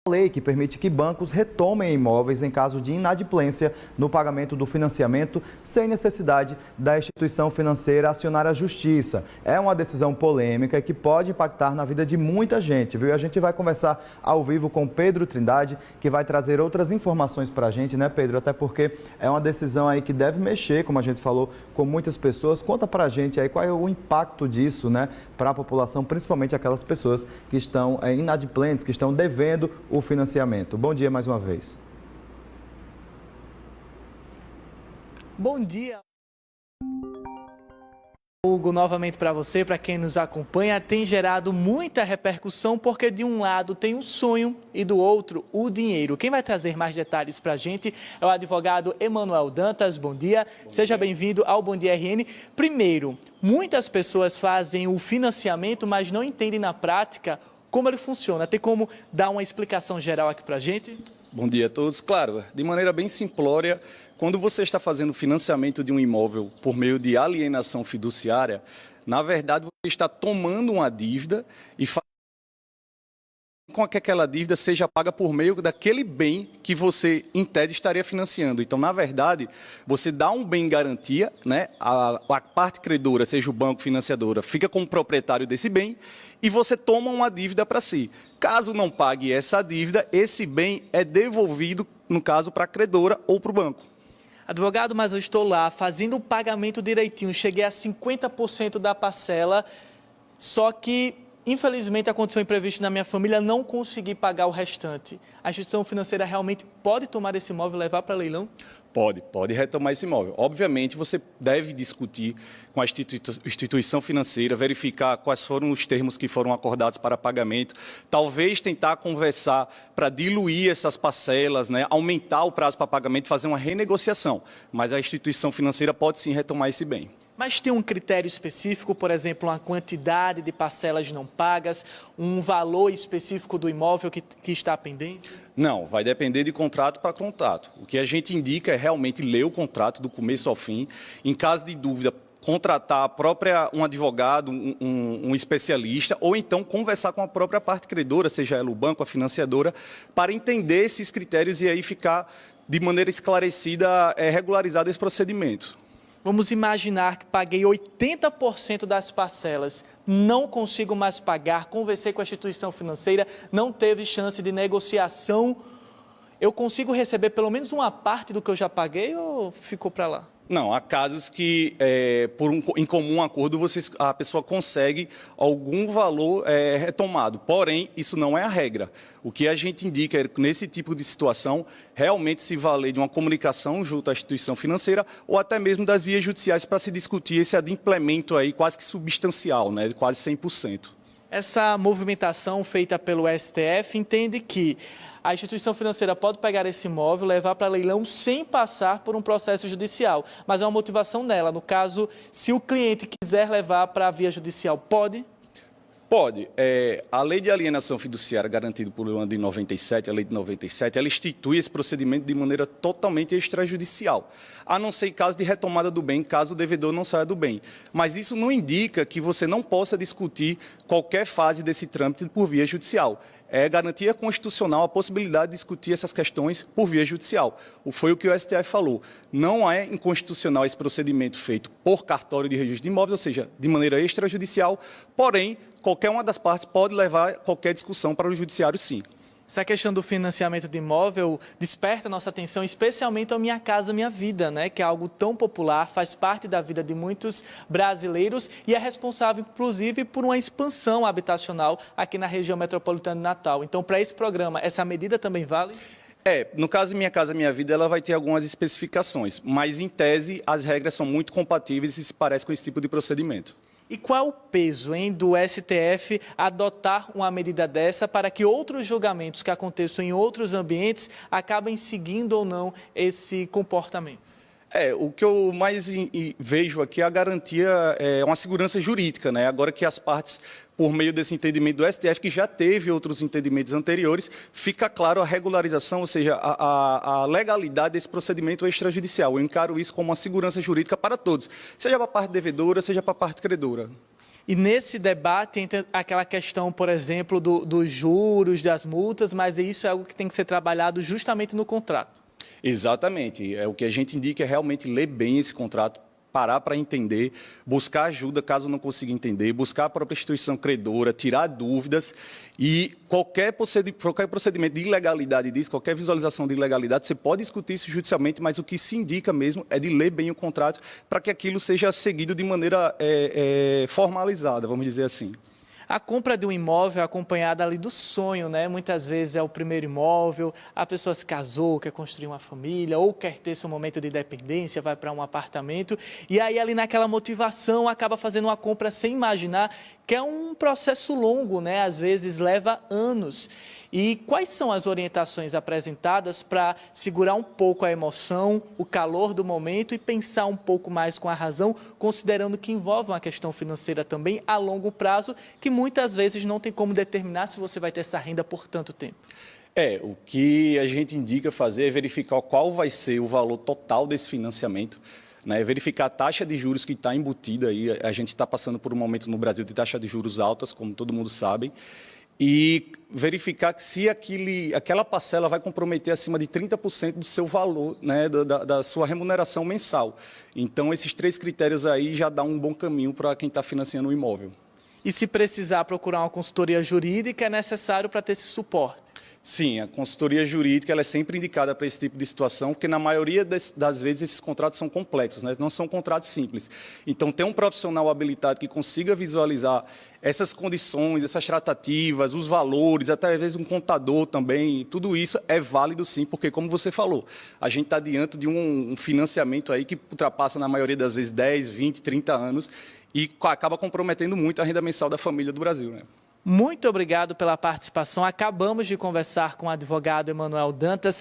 Lei que permite que bancos retomem imóveis em caso de inadimplência no pagamento do financiamento, sem necessidade da instituição financeira acionar a justiça. É uma decisão polêmica que pode impactar na vida de muita gente, viu? E a gente vai conversar ao vivo com Pedro Trindade, que vai trazer outras informações para a gente, né, Pedro? Até porque é uma decisão aí que deve mexer, como a gente falou, com muitas pessoas. Conta para a gente aí qual é o impacto disso, né, para a população, principalmente aquelas pessoas que estão inadimplentes, que estão devendo o financiamento. Bom dia mais uma vez. Bom dia, Hugo, novamente para você, para quem nos acompanha. Tem gerado muita repercussão porque de um lado tem o sonho e do outro o dinheiro. Quem vai trazer mais detalhes para a gente é o advogado Emanuel Dantas. Bom dia, seja bem-vindo ao Bom Dia RN. Primeiro, muitas pessoas fazem o financiamento, mas não entendem na prática como ele funciona. Tem como dar uma explicação geral aqui para a gente? Bom dia a todos. Claro, de maneira bem simplória, quando você está fazendo financiamento de um imóvel por meio de alienação fiduciária, na verdade você está tomando uma dívida e fazendo com que aquela dívida seja paga por meio daquele bem que você, em tese, estaria financiando. Então, na verdade, você dá um bem em garantia, né? A parte credora, seja o banco financiadora, fica como proprietário desse bem e você toma uma dívida para si. Caso não pague essa dívida, esse bem é devolvido, no caso, para a credora ou para o banco. Advogado, mas eu estou lá fazendo o pagamento direitinho, cheguei a 50% da parcela, só que infelizmente aconteceu um imprevisto na minha família, não consegui pagar o restante. A instituição financeira realmente pode tomar esse imóvel e levar para leilão? Pode retomar esse imóvel. Obviamente, você deve discutir com a instituição financeira, verificar quais foram os termos que foram acordados para pagamento, talvez tentar conversar para diluir essas parcelas, né, aumentar o prazo para pagamento, fazer uma renegociação. Mas a instituição financeira pode sim retomar esse bem. Mas tem um critério específico, por exemplo, uma quantidade de parcelas não pagas, um valor específico do imóvel que está pendente? Não, vai depender de contrato para contrato. O que a gente indica é realmente ler o contrato do começo ao fim. Em caso de dúvida, contratar um advogado, um especialista, ou então conversar com a própria parte credora, seja ela o banco, a financiadora, para entender esses critérios e aí ficar de maneira esclarecida, regularizado esse procedimento. Vamos imaginar que paguei 80% das parcelas, não consigo mais pagar, conversei com a instituição financeira, não teve chance de negociação. Eu consigo receber pelo menos uma parte do que eu já paguei ou ficou para lá? Não, há casos que, por em comum acordo, a pessoa consegue algum valor retomado. Porém, isso não é a regra. O que a gente indica é, nesse tipo de situação, realmente se valer de uma comunicação junto à instituição financeira ou até mesmo das vias judiciais para se discutir esse adimplemento aí quase que substancial, né, quase 100%. Essa movimentação feita pelo STF entende que a instituição financeira pode pegar esse imóvel, levar para leilão sem passar por um processo judicial. Mas é uma motivação dela. No caso, se o cliente quiser levar para a via judicial, pode? Pode. A lei de alienação fiduciária garantida por ano de 97, a lei de 97, ela institui esse procedimento de maneira totalmente extrajudicial, a não ser em caso de retomada do bem, caso o devedor não saia do bem. Mas isso não indica que você não possa discutir qualquer fase desse trâmite por via judicial. É garantia constitucional a possibilidade de discutir essas questões por via judicial. Foi o que o STF falou. Não é inconstitucional esse procedimento feito por cartório de registro de imóveis, ou seja, de maneira extrajudicial, porém, qualquer uma das partes pode levar qualquer discussão para o judiciário, sim. Essa questão do financiamento de imóvel desperta nossa atenção, especialmente ao Minha Casa Minha Vida, né? Que é algo tão popular, faz parte da vida de muitos brasileiros e é responsável, inclusive, por uma expansão habitacional aqui na região metropolitana de Natal. Então, para esse programa, essa medida também vale? No caso Minha Casa Minha Vida, ela vai ter algumas especificações, mas, em tese, as regras são muito compatíveis e se parecem com esse tipo de procedimento. E qual é o peso, do STF adotar uma medida dessa para que outros julgamentos que aconteçam em outros ambientes acabem seguindo ou não esse comportamento? O que eu mais vejo aqui é a garantia, uma segurança jurídica, né? Agora que as partes, por meio desse entendimento do STF, que já teve outros entendimentos anteriores, fica claro a regularização, ou seja, a legalidade desse procedimento extrajudicial. Eu encaro isso como uma segurança jurídica para todos, seja para a parte devedora, seja para a parte credora. E nesse debate entra aquela questão, por exemplo, dos juros, das multas, mas isso é algo que tem que ser trabalhado justamente no contrato. Exatamente. O que a gente indica é realmente ler bem esse contrato, parar para entender, buscar ajuda caso não consiga entender, buscar a própria instituição credora, tirar dúvidas e qualquer procedimento de ilegalidade disso, qualquer visualização de ilegalidade, você pode discutir isso judicialmente, mas o que se indica mesmo é de ler bem o contrato para que aquilo seja seguido de maneira formalizada, vamos dizer assim. A compra de um imóvel é acompanhada ali do sonho, né? Muitas vezes é o primeiro imóvel, a pessoa se casou, quer construir uma família, ou quer ter seu momento de independência, vai para um apartamento, e aí ali naquela motivação acaba fazendo uma compra sem imaginar que é um processo longo, né? Às vezes leva anos. E quais são as orientações apresentadas para segurar um pouco a emoção, o calor do momento e pensar um pouco mais com a razão, considerando que envolve uma questão financeira também a longo prazo, que muitas vezes não tem como determinar se você vai ter essa renda por tanto tempo? O que a gente indica fazer é verificar qual vai ser o valor total desse financiamento, né, verificar a taxa de juros que está embutida aí. A gente está passando por um momento no Brasil de taxa de juros altas, como todo mundo sabe, e verificar que se aquela parcela vai comprometer acima de 30% do seu valor, né, da sua remuneração mensal. Então, esses 3 critérios aí já dão um bom caminho para quem está financiando o imóvel. E se precisar procurar uma consultoria jurídica, é necessário para ter esse suporte? Sim, a consultoria jurídica ela é sempre indicada para esse tipo de situação, porque na maioria das vezes esses contratos são complexos, né? Não são contratos simples. Então, ter um profissional habilitado que consiga visualizar essas condições, essas tratativas, os valores, até às vezes um contador também, tudo isso é válido sim, porque como você falou, a gente está diante de um financiamento aí que ultrapassa na maioria das vezes 10, 20, 30 anos e acaba comprometendo muito a renda mensal da família do Brasil, né? Muito obrigado pela participação. Acabamos de conversar com o advogado Emanuel Dantas.